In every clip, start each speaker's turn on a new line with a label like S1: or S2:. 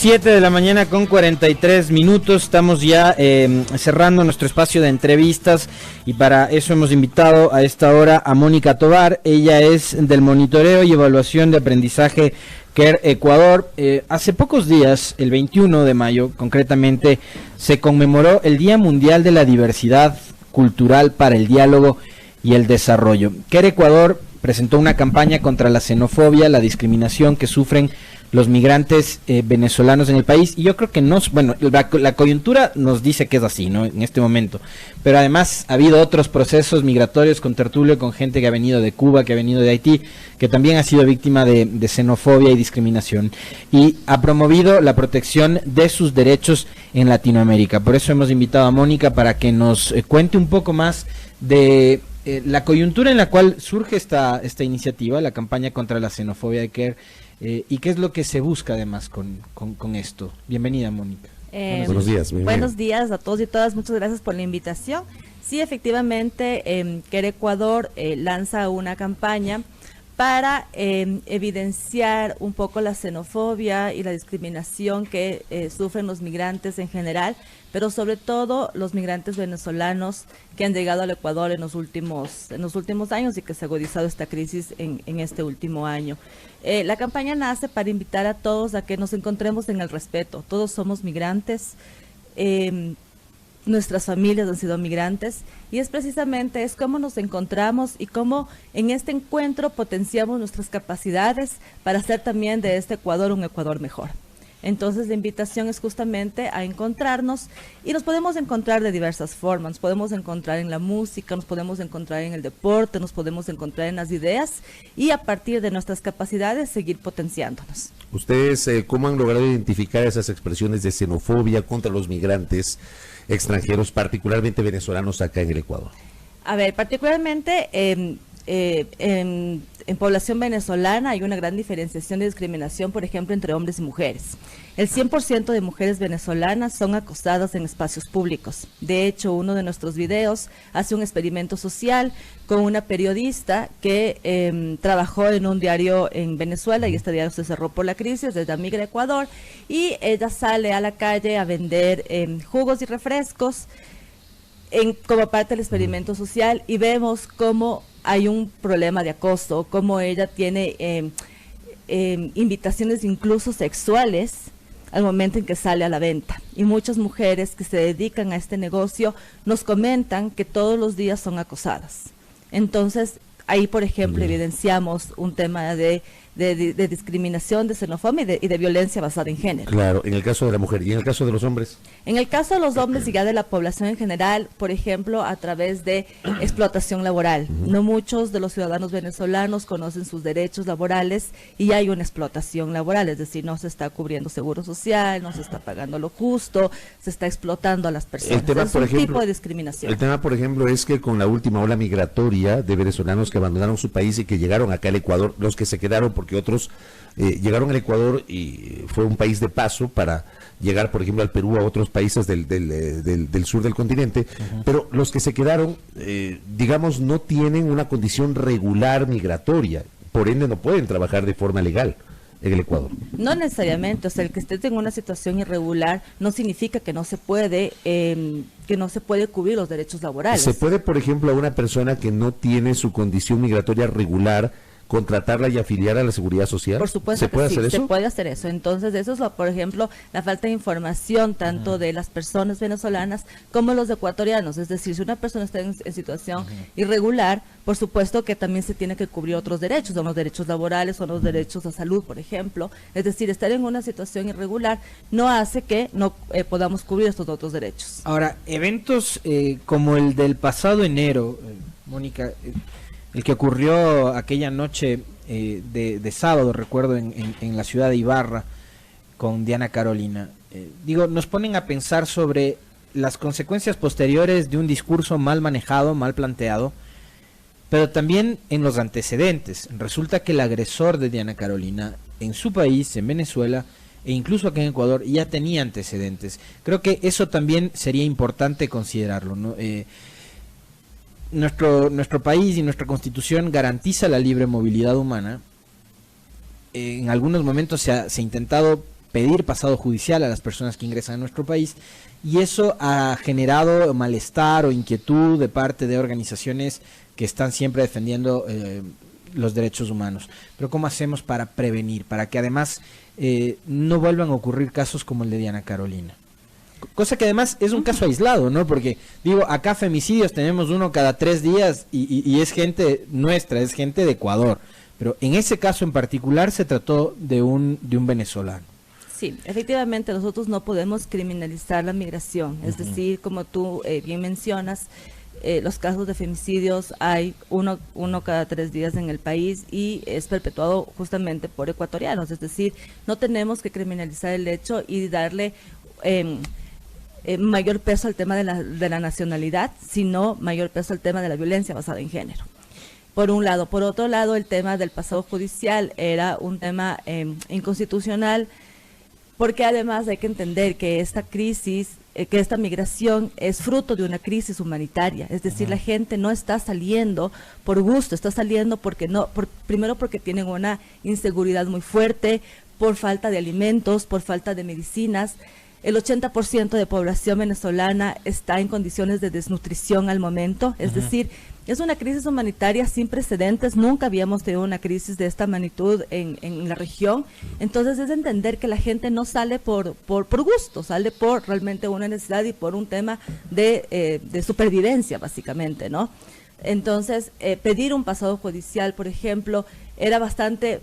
S1: 7 de la mañana con 43 minutos, estamos ya cerrando nuestro espacio de entrevistas y para eso hemos invitado a esta hora a Mónica Tovar. Ella es del Monitoreo y Evaluación de Aprendizaje CARE Ecuador. Hace pocos días, el 21 de mayo concretamente, se conmemoró el Día Mundial de la Diversidad Cultural para el Diálogo y el Desarrollo. CARE Ecuador presentó una campaña contra la xenofobia, la discriminación que sufren los migrantes venezolanos en el país, y yo creo que la coyuntura nos dice que es así, ¿no? En este momento, pero además ha habido otros procesos migratorios con tertulio, con gente que ha venido de Cuba, que ha venido de Haití, que también ha sido víctima de xenofobia y discriminación, y ha promovido la protección de sus derechos en Latinoamérica. Por eso hemos invitado a Mónica para que nos cuente un poco más de la coyuntura en la cual surge esta iniciativa, la campaña contra la xenofobia de CARE, y qué es lo que se busca además con esto. Bienvenida, Mónica.
S2: Buenos días.
S3: Buenos días a todos y todas, muchas gracias por la invitación. Sí, efectivamente, CARE Ecuador lanza una campaña para evidenciar un poco la xenofobia y la discriminación que sufren los migrantes en general, pero sobre todo los migrantes venezolanos que han llegado al Ecuador en los últimos años y que se ha agudizado esta crisis en este último año. La campaña nace para invitar a todos a que nos encontremos en el respeto. Todos somos migrantes, nuestras familias han sido migrantes, y es precisamente cómo nos encontramos y cómo en este encuentro potenciamos nuestras capacidades para hacer también de este Ecuador un Ecuador mejor. Entonces la invitación es justamente a encontrarnos, y nos podemos encontrar de diversas formas. Nos podemos encontrar en la música, nos podemos encontrar en el deporte, nos podemos encontrar en las ideas, y a partir de nuestras capacidades seguir potenciándonos.
S2: ¿Ustedes cómo han logrado identificar esas expresiones de xenofobia contra los migrantes extranjeros, particularmente venezolanos acá en el Ecuador?
S3: A ver, particularmente en población venezolana hay una gran diferenciación de discriminación, por ejemplo, entre hombres y mujeres. El 100% de mujeres venezolanas son acosadas en espacios públicos. De hecho, uno de nuestros videos hace un experimento social con una periodista que trabajó en un diario en Venezuela, y este diario se cerró por la crisis, desde Migra Ecuador, y ella sale a la calle a vender jugos y refrescos como parte del experimento social, y vemos cómo hay un problema de acoso, cómo ella tiene invitaciones incluso sexuales al momento en que sale a la venta. Y muchas mujeres que se dedican a este negocio nos comentan que todos los días son acosadas. Entonces, ahí, por ejemplo, evidenciamos un tema de discriminación, de xenofobia y de violencia basada en género.
S2: Claro, en el caso de la mujer. ¿Y en el caso de los hombres?
S3: En el caso de los hombres y ya de la población en general, por ejemplo, a través de explotación laboral. No muchos de los ciudadanos venezolanos conocen sus derechos laborales, y hay una explotación laboral, es decir, no se está cubriendo seguro social, no se está pagando lo justo, se está explotando a las personas.
S2: El tema,
S3: es un tipo de discriminación.
S2: El tema, por ejemplo, es que con la última ola migratoria de venezolanos que abandonaron su país y que llegaron acá al Ecuador, los que se quedaron, porque otros llegaron al Ecuador y fue un país de paso para llegar, por ejemplo, al Perú, a otros países del sur del continente, pero los que se quedaron, digamos, no tienen una condición regular migratoria, por ende no pueden trabajar de forma legal en el Ecuador.
S3: No necesariamente, o sea, el que esté en una situación irregular no significa que no se puede cubrir los derechos laborales.
S2: ¿Se puede, por ejemplo, a una persona que no tiene su condición migratoria regular contratarla y afiliar a la Seguridad Social?
S3: Por supuesto que sí, se puede hacer eso. Entonces, eso es, por ejemplo, la falta de información tanto de las personas venezolanas como los ecuatorianos. Es decir, si una persona está en situación irregular, por supuesto que también se tiene que cubrir otros derechos, son los derechos laborales, son los derechos a salud, por ejemplo. Es decir, estar en una situación irregular no hace que no podamos cubrir estos otros derechos.
S1: Ahora, eventos como el del pasado enero, Mónica, el que ocurrió aquella noche de sábado, recuerdo, en la ciudad de Ibarra, con Diana Carolina, nos ponen a pensar sobre las consecuencias posteriores de un discurso mal manejado, mal planteado, pero también en los antecedentes. Resulta que el agresor de Diana Carolina en su país, en Venezuela, e incluso aquí en Ecuador, ya tenía antecedentes. Creo que eso también sería importante considerarlo, ¿no? Nuestro país y nuestra Constitución garantiza la libre movilidad humana. En algunos momentos se ha intentado pedir pasado judicial a las personas que ingresan a nuestro país, y eso ha generado malestar o inquietud de parte de organizaciones que están siempre defendiendo los derechos humanos. Pero ¿cómo hacemos para prevenir, para que además no vuelvan a ocurrir casos como el de Diana Carolina? Cosa que además es un caso aislado, ¿no? Porque, digo, acá femicidios tenemos uno cada 3 días y es gente nuestra, es gente de Ecuador. Pero en ese caso en particular se trató de un venezolano.
S3: Sí, efectivamente nosotros no podemos criminalizar la migración. Es decir, como tú bien mencionas, los casos de femicidios hay uno cada 3 días en el país y es perpetuado justamente por ecuatorianos. Es decir, no tenemos que criminalizar el hecho y darle mayor peso al tema de la nacionalidad, sino mayor peso al tema de la violencia basada en género. Por un lado. Por otro lado, el tema del pasado judicial era un tema inconstitucional, porque además hay que entender que esta crisis, que esta migración es fruto de una crisis humanitaria. Es decir, la gente no está saliendo por gusto, está saliendo primero porque tienen una inseguridad muy fuerte, por falta de alimentos, por falta de medicinas. El 80% de población venezolana está en condiciones de desnutrición al momento, es decir, es una crisis humanitaria sin precedentes, nunca habíamos tenido una crisis de esta magnitud en la región. Entonces es entender que la gente no sale por gusto, sale por realmente una necesidad y por un tema de supervivencia básicamente, ¿no? Entonces pedir un pasado judicial, por ejemplo, era bastante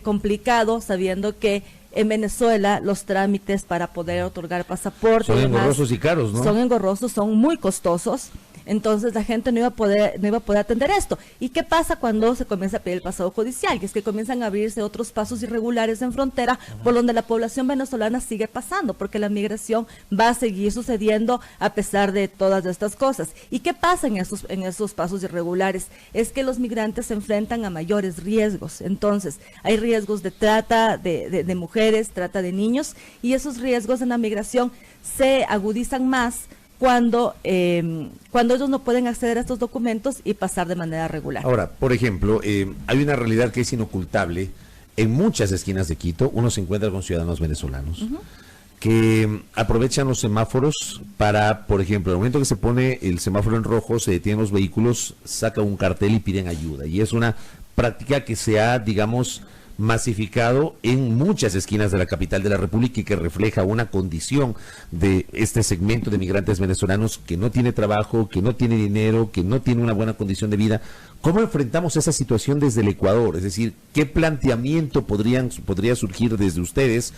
S3: complicado, sabiendo que en Venezuela los trámites para poder otorgar pasaporte
S2: son engorrosos y caros, ¿no?
S3: Son engorrosos, son muy costosos. Entonces la gente no iba a poder atender esto. ¿Y qué pasa cuando se comienza a pedir el pasado judicial? Y es que comienzan a abrirse otros pasos irregulares en frontera por donde la población venezolana sigue pasando, porque la migración va a seguir sucediendo a pesar de todas estas cosas. ¿Y qué pasa en esos pasos irregulares? Es que los migrantes se enfrentan a mayores riesgos. Entonces hay riesgos de trata de mujeres, trata de niños, y esos riesgos en la migración se agudizan más cuando ellos no pueden acceder a estos documentos y pasar de manera regular.
S2: Ahora, por ejemplo, hay una realidad que es inocultable. En muchas esquinas de Quito uno se encuentra con ciudadanos venezolanos que aprovechan los semáforos para, por ejemplo, al momento que se pone el semáforo en rojo, se detienen los vehículos, sacan un cartel y piden ayuda. Y es una práctica que se ha, digamos, masificado en muchas esquinas de la capital de la República y que refleja una condición de este segmento de migrantes venezolanos que no tiene trabajo, que no tiene dinero, que no tiene una buena condición de vida. ¿Cómo enfrentamos esa situación desde el Ecuador? Es decir, ¿qué planteamiento podría surgir desde ustedes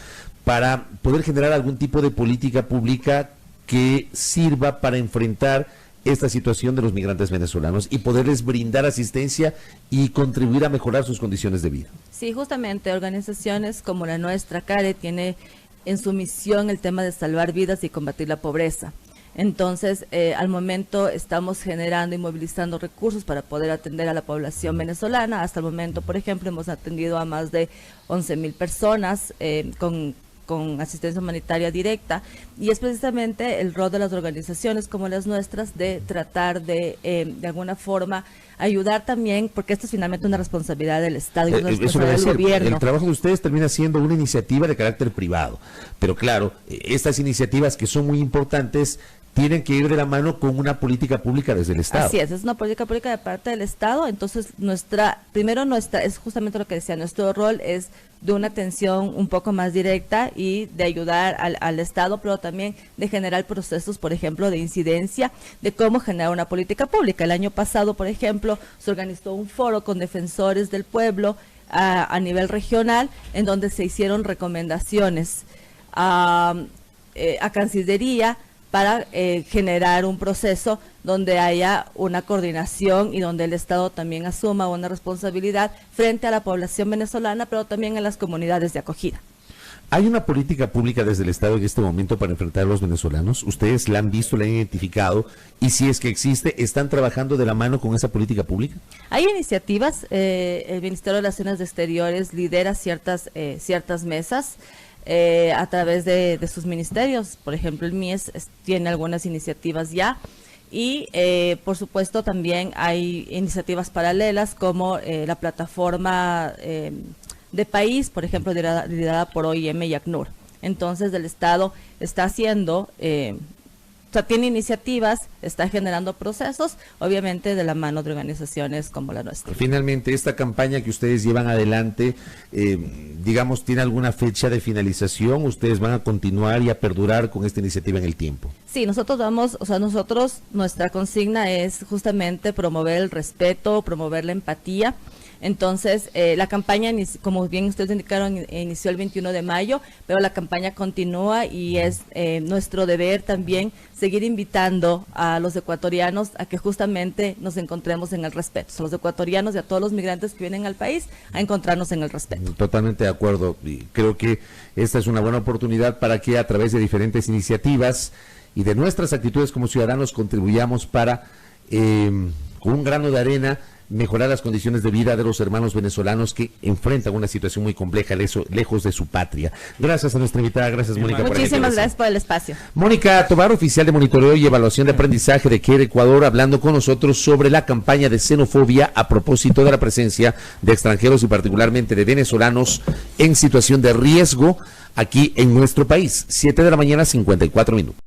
S2: para poder generar algún tipo de política pública que sirva para enfrentar esta situación de los migrantes venezolanos y poderles brindar asistencia y contribuir a mejorar sus condiciones de vida?
S3: Sí, justamente organizaciones como la nuestra, CARE, tiene en su misión el tema de salvar vidas y combatir la pobreza. Entonces, al momento estamos generando y movilizando recursos para poder atender a la población venezolana. Hasta el momento, por ejemplo, hemos atendido a más de 11,000 personas con asistencia humanitaria directa, y es precisamente el rol de las organizaciones como las nuestras de tratar de alguna forma ayudar también, porque esto es finalmente una responsabilidad del Estado y una responsabilidad del gobierno.
S2: El trabajo de ustedes termina siendo una iniciativa de carácter privado, pero claro, estas iniciativas que son muy importantes tienen que ir de la mano con una política pública desde el Estado.
S3: Así es una política pública de parte del Estado. Entonces es justamente lo que decía, nuestro rol es de una atención un poco más directa y de ayudar al Estado, pero también de generar procesos, por ejemplo, de incidencia, de cómo generar una política pública. El año pasado, por ejemplo, se organizó un foro con defensores del pueblo a nivel regional, en donde se hicieron recomendaciones a Cancillería para generar un proceso donde haya una coordinación y donde el Estado también asuma una responsabilidad frente a la población venezolana, pero también en las comunidades de acogida.
S2: ¿Hay una política pública desde el Estado en este momento para enfrentar a los venezolanos? ¿Ustedes la han visto, la han identificado? Y si es que existe, ¿están trabajando de la mano con esa política pública?
S3: Hay iniciativas, el Ministerio de Relaciones Exteriores lidera ciertas mesas, a través de sus ministerios. Por ejemplo, el MIES tiene algunas iniciativas ya, y por supuesto también hay iniciativas paralelas como la plataforma de país, por ejemplo, liderada por OIM y ACNUR. Entonces, el Estado está haciendo, o sea, tiene iniciativas, está generando procesos, obviamente de la mano de organizaciones como la nuestra.
S2: Finalmente, esta campaña que ustedes llevan adelante, digamos, ¿tiene alguna fecha de finalización? ¿Ustedes van a continuar y a perdurar con esta iniciativa en el tiempo?
S3: Sí, nosotros nuestra consigna es justamente promover el respeto, promover la empatía. Entonces, la campaña, como bien ustedes indicaron, inició el 21 de mayo, pero la campaña continúa y es nuestro deber también seguir invitando a los ecuatorianos a que justamente nos encontremos en el respeto. A los ecuatorianos y a todos los migrantes que vienen al país a encontrarnos en el respeto.
S2: Totalmente de acuerdo. Y creo que esta es una buena oportunidad para que a través de diferentes iniciativas y de nuestras actitudes como ciudadanos contribuyamos para, con un grano de arena, mejorar las condiciones de vida de los hermanos venezolanos que enfrentan una situación muy compleja lejos de su patria. Gracias a nuestra invitada, gracias Mónica.
S3: Muchísimas gracias por el espacio.
S2: Mónica Tovar, oficial de monitoreo y evaluación de aprendizaje de CARE Ecuador, hablando con nosotros sobre la campaña de xenofobia a propósito de la presencia de extranjeros y particularmente de venezolanos en situación de riesgo aquí en nuestro país. 7 de la mañana, 54 minutos.